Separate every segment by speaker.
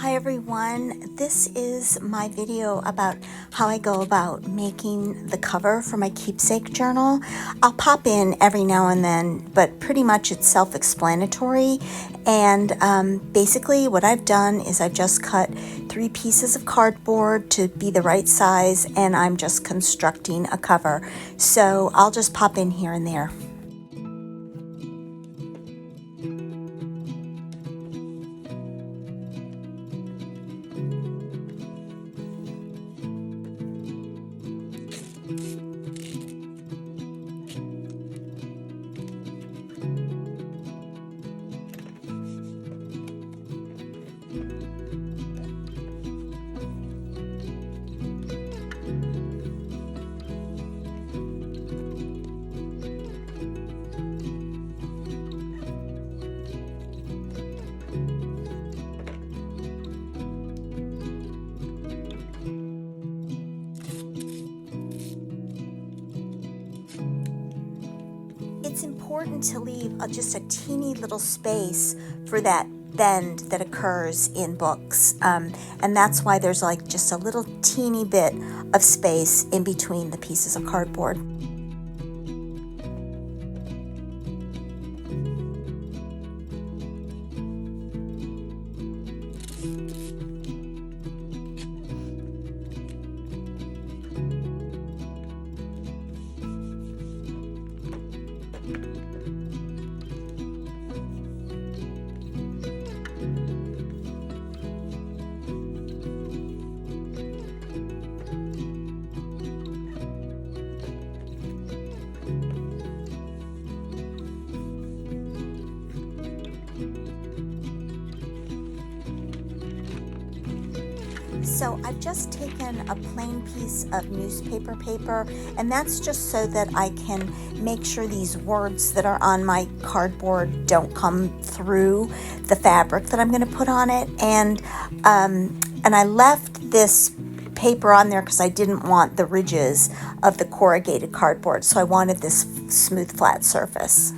Speaker 1: Hi everyone, this is my video about how I go about making the cover for my Keepsake journal. I'll pop in every now and then, but pretty much it's self-explanatory. And basically what I've done is I've just cut 3 pieces of cardboard to be the right size, and I'm just constructing a cover. So I'll just pop in here and there. It's important to leave just a teeny little space for that bend that occurs in books. And that's why there's like just a little teeny bit of space in between the pieces of cardboard. So I've just taken a plain piece of newspaper paper, and that's just so that I can make sure these words that are on my cardboard don't come through the fabric that I'm going to put on it. And I left this paper on there because I didn't want the ridges of the corrugated cardboard, so I wanted this smooth, flat surface.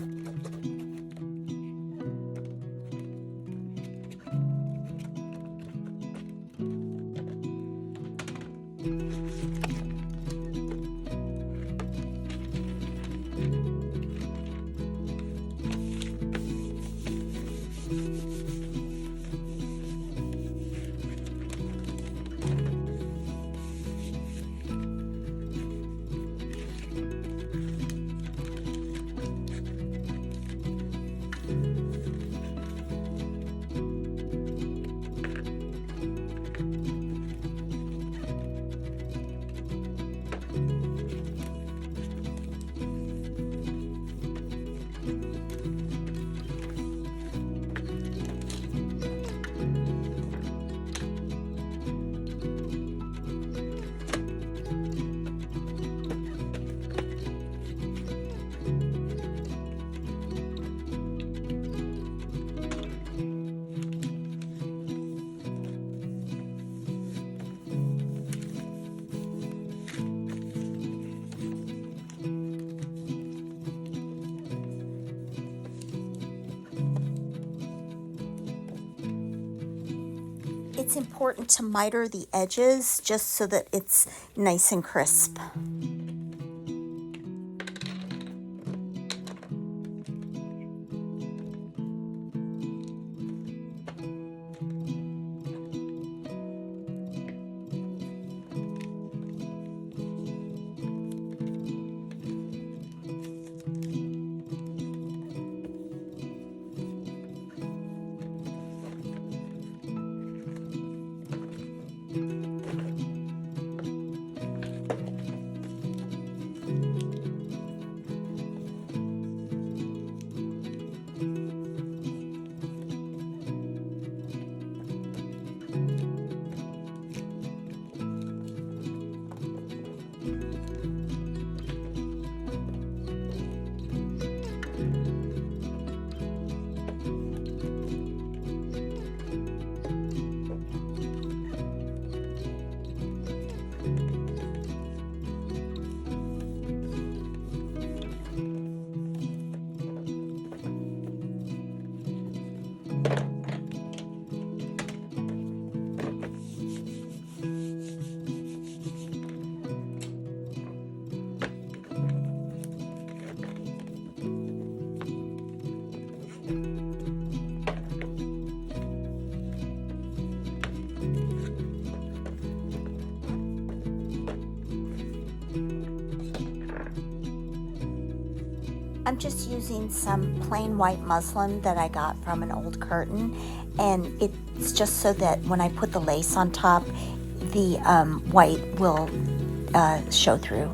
Speaker 1: It's important to miter the edges just so that it's nice and crisp. I'm just using some plain white muslin that I got from an old curtain, and it's just so that when I put the lace on top, the white will show through.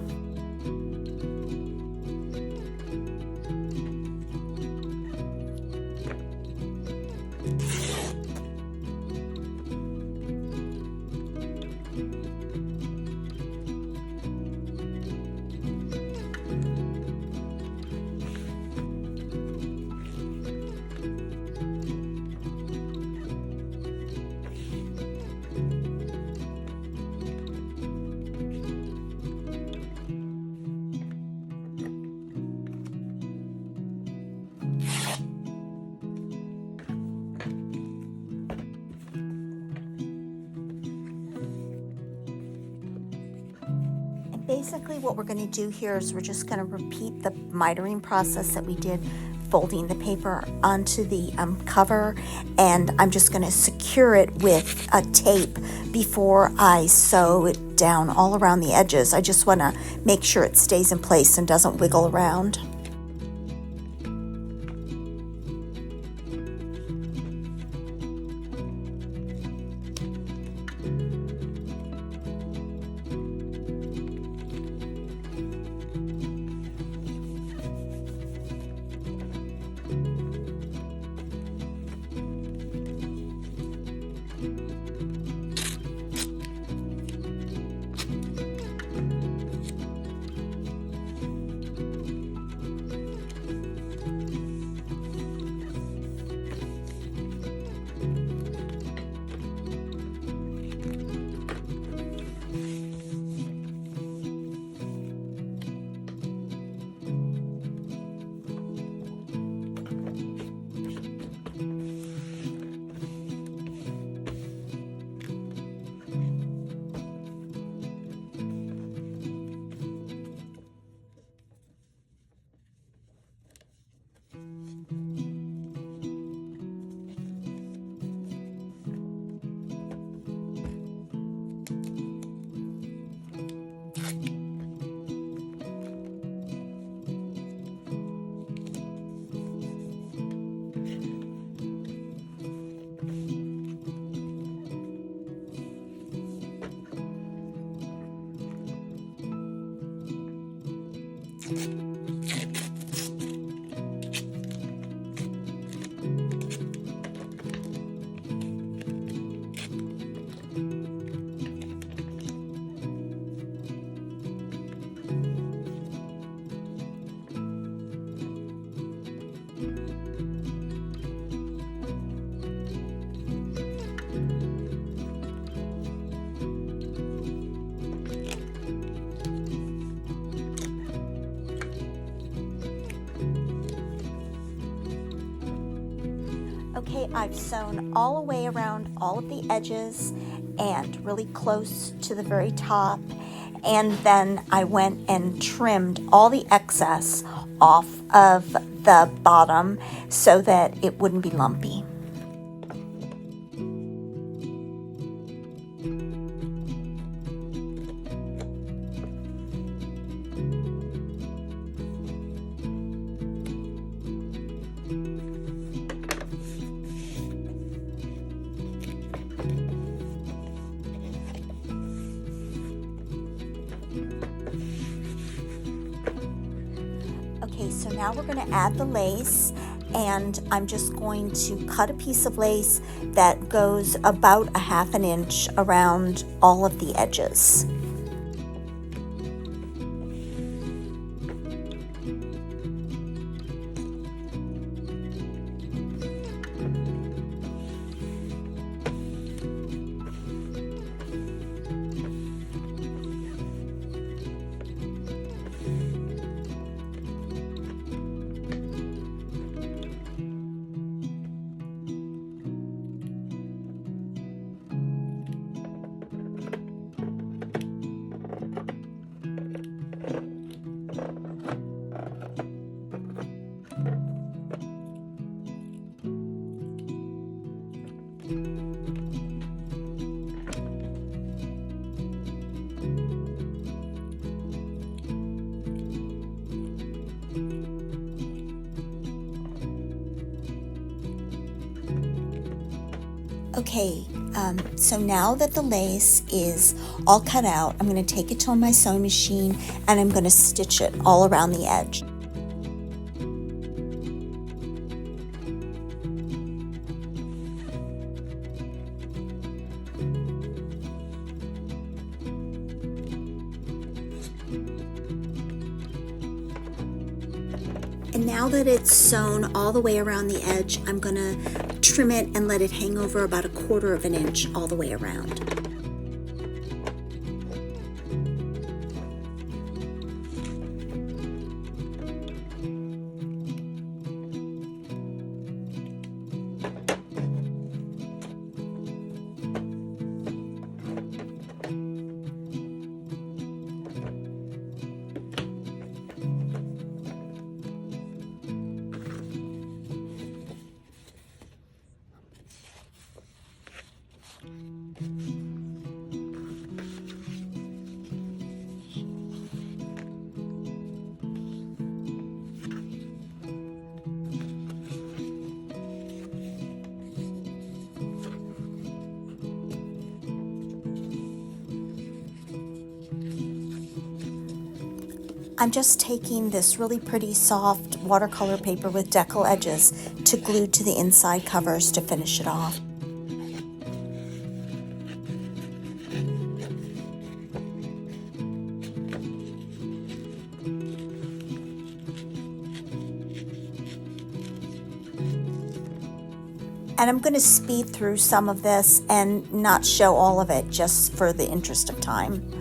Speaker 1: Basically what we're going to do here is we're just going to repeat the mitering process that we did folding the paper onto the cover, and I'm just going to secure it with a tape before I sew it down all around the edges. I just want to make sure it stays in place and doesn't wiggle around. Okay, I've sewn all the way around all of the edges and really close to the very top, and then I went and trimmed all the excess off of the bottom so that it wouldn't be lumpy. Okay, so now we're going to add the lace, and I'm just going to cut a piece of lace that goes about 1/2 inch around all of the edges. Okay, so now that the lace is all cut out, I'm going to take it to my sewing machine and I'm going to stitch it all around the edge. And now that it's sewn all the way around the edge, I'm going to trim it and let it hang over about 1/4 of an inch all the way around. I'm just taking this really pretty soft watercolor paper with decal edges to glue to the inside covers to finish it off. And I'm going to speed through some of this and not show all of it just for the interest of time.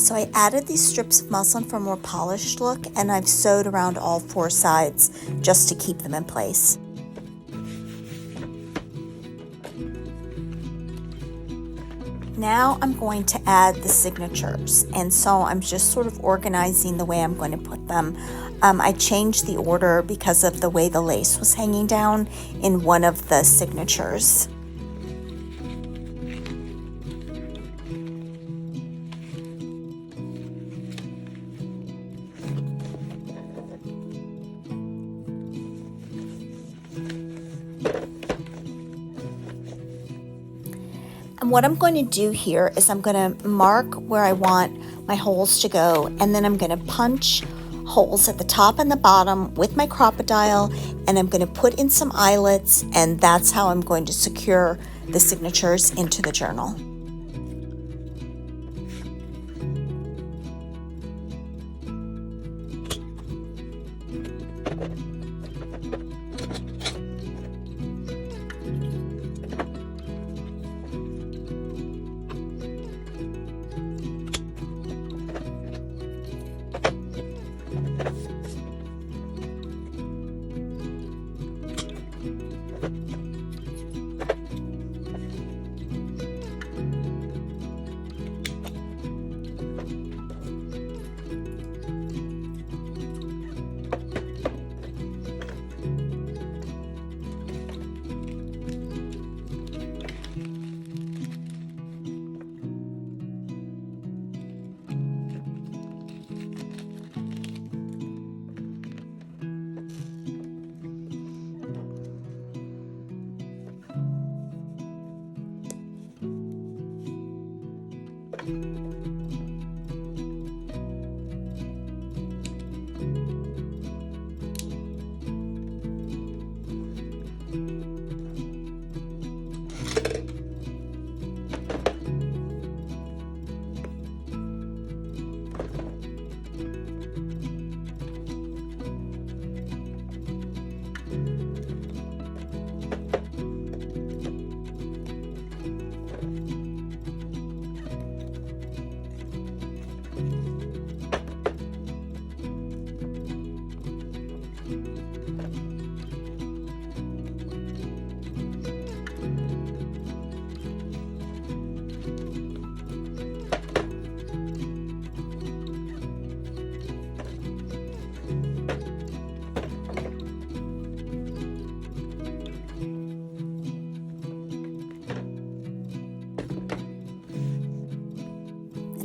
Speaker 1: So I added these strips of muslin for a more polished look, and I've sewed around all 4 sides just to keep them in place. Now I'm going to add the signatures, and so I'm just sort of organizing the way I'm going to put them. I changed the order because of the way the lace was hanging down in one of the signatures. And what I'm going to do here is I'm going to mark where I want my holes to go, and then I'm going to punch holes at the top and the bottom with my crocodile, and I'm going to put in some eyelets, and that's how I'm going to secure the signatures into the journal.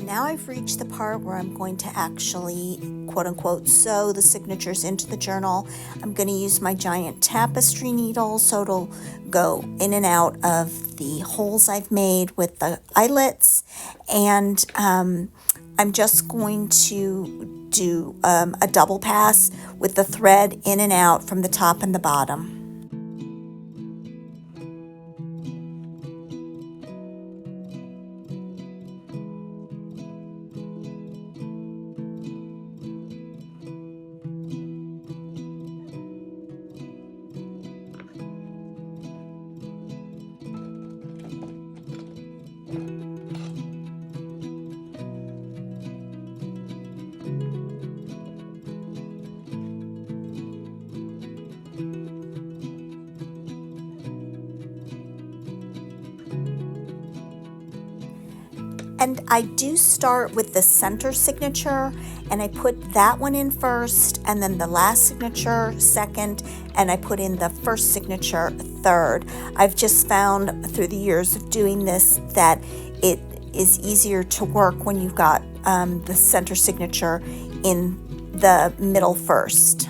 Speaker 1: Now I've reached the part where I'm going to actually, quote unquote, sew the signatures into the journal. I'm going to use my giant tapestry needle so it'll go in and out of the holes I've made with the eyelets. And I'm just going to do a double pass with the thread in and out from the top and the bottom. And I do start with the center signature, and I put that one in first, and then the last signature second, and I put in the first signature third. I've just found through the years of doing this that it is easier to work when you've got the center signature in the middle first.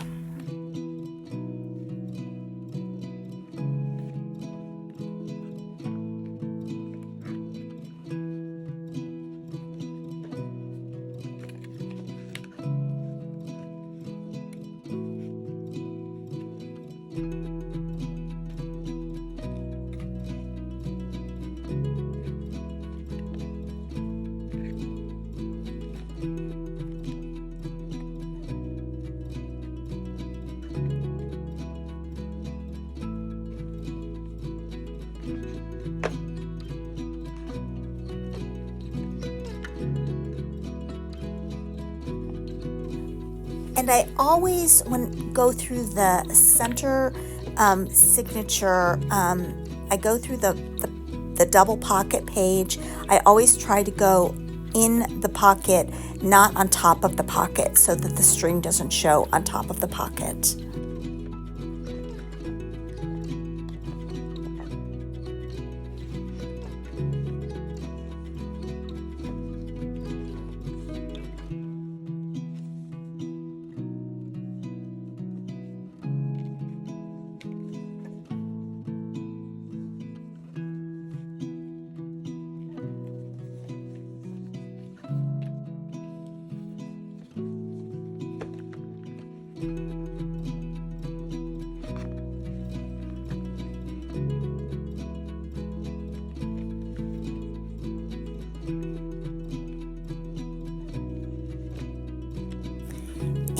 Speaker 1: And I always, go through the center signature, I go through the double pocket page. I always try to go in the pocket, not on top of the pocket, so that the string doesn't show on top of the pocket.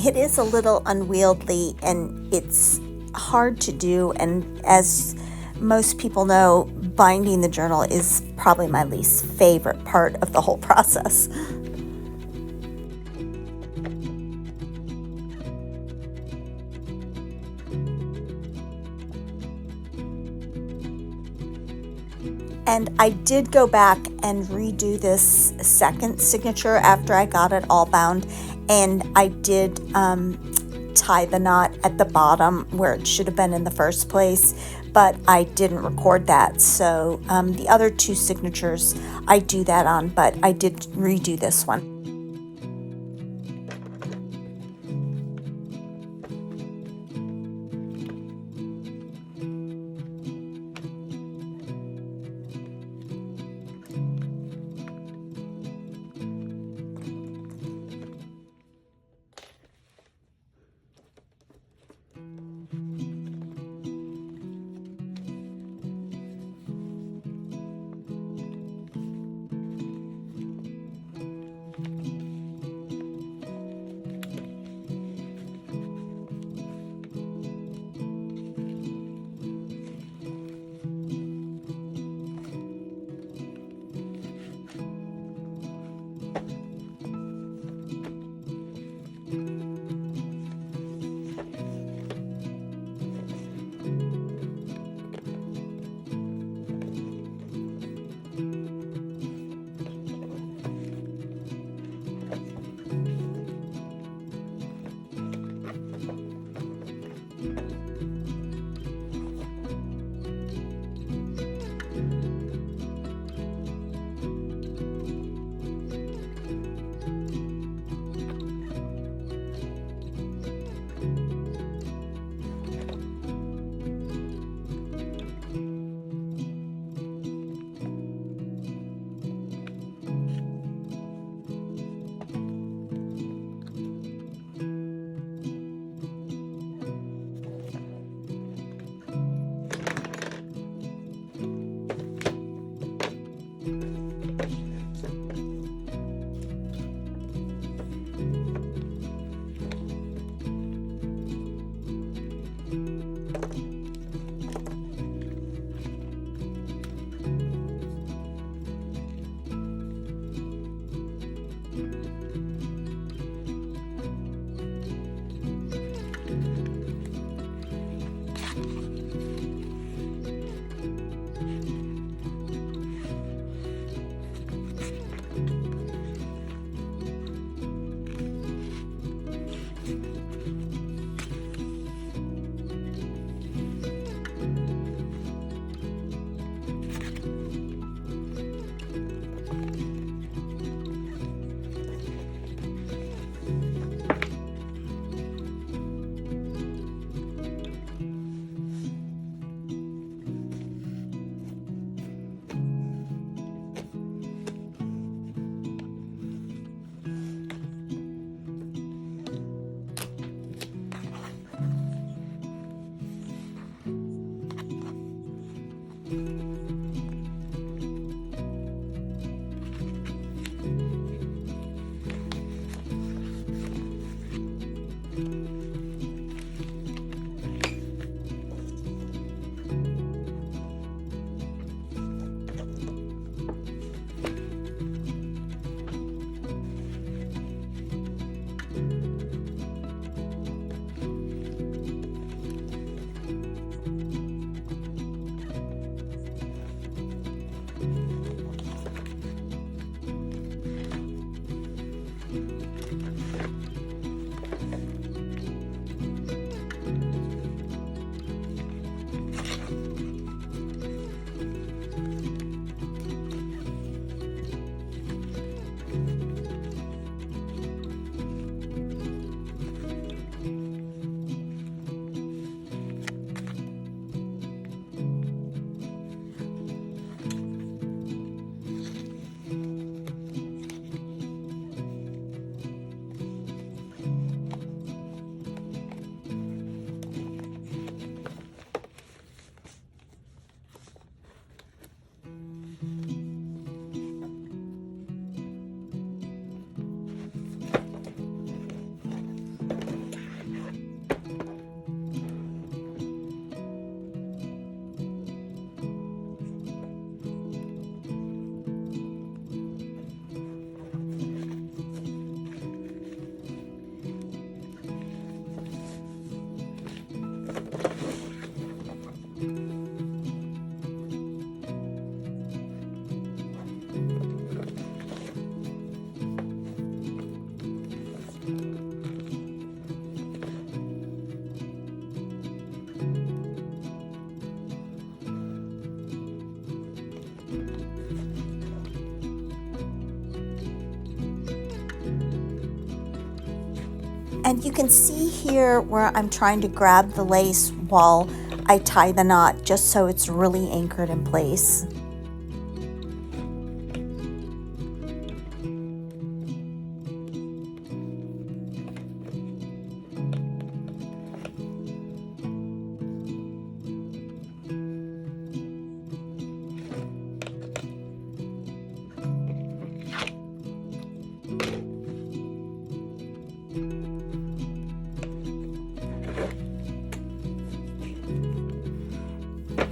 Speaker 1: It is a little unwieldy and it's hard to do, and as most people know, binding the journal is probably my least favorite part of the whole process. And I did go back and redo this second signature after I got it all bound, and I did tie the knot at the bottom where it should have been in the first place, but I didn't record that. So the other two signatures I do that on, but I did redo this one. You can see here where I'm trying to grab the lace while I tie the knot, just so it's really anchored in place.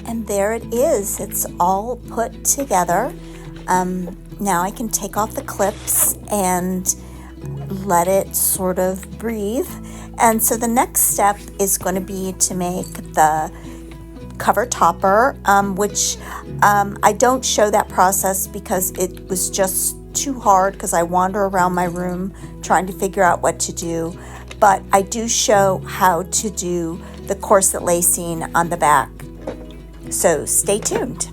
Speaker 1: And there it is. It's all put together. Now I can take off the clips and let it sort of breathe. And so the next step is going to be to make the cover topper, which I don't show that process because it was just too hard because I wander around my room trying to figure out what to do. But I do show how to do the corset lacing on the back. So stay tuned.